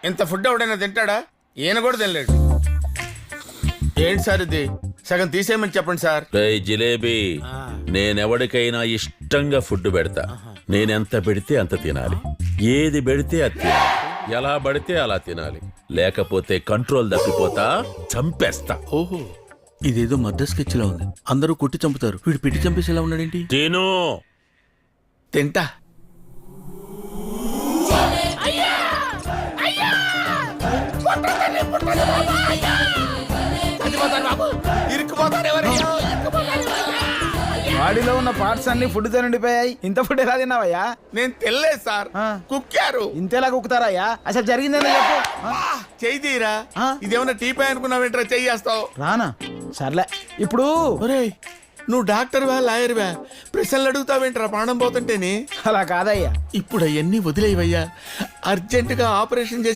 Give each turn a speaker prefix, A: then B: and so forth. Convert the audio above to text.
A: ఇంత ఫుడ్ ఎవడైనా తింటాడా? ఈయన కూడా తినలేడు. ఏంటి సార్ ఇది? సగం తీసేయమని చెప్పండి సార్.
B: రేయ్ జిలేబీ, నేనెవడికైనా ఇష్టంగా ఫుడ్ పెడతా. నేనెంత పెడితే అంత తినాలి, ఏది పెడితే అది తినాలి, ఎలా పడితే అలా తినాలి. లేకపోతే కంట్రోల్ తప్పిపోతా, చంపేస్తా.
C: ఓహో, ఇదేదో మద్ద స్కెచ్ లా ఉంది. అందరూ కొట్టి చంపుతారు, వీడు పిట్టి చంపేసేలా ఉన్నాడేంటి?
B: తిను.
A: తింటా.
D: బాడీలో ఉన్న పార్ట్స్ అన్ని ఫుడ్ తో నిండిపోయాయి. ఇంత ఫుడ్ ఎలా తిన్నావయ్యా?
A: నేను తినలేదు సార్, కుక్కారు.
D: ఇంతేలా కుక్కుతారయ్యా? అసలు జరిగిందని చెప్పు.
A: చెయ్యి తీరా. ఇదేమన్నా టీపై అనుకున్నావేంట్రా? చెయ్యేస్తావు.
D: రానా? సర్లే. ఇప్పుడు
A: ఒరేయ్, నువ్వు డాక్టర్వా లాయర్వా? ప్రశ్నలు అడుగుతావేంట్రా ప్రాణం పోతుంటేనే?
D: అలా కాదయ్యా.
A: ఇప్పుడు అవన్నీ వదిలేవయ్యా. అర్జెంటుగా ఆపరేషన్ చేసి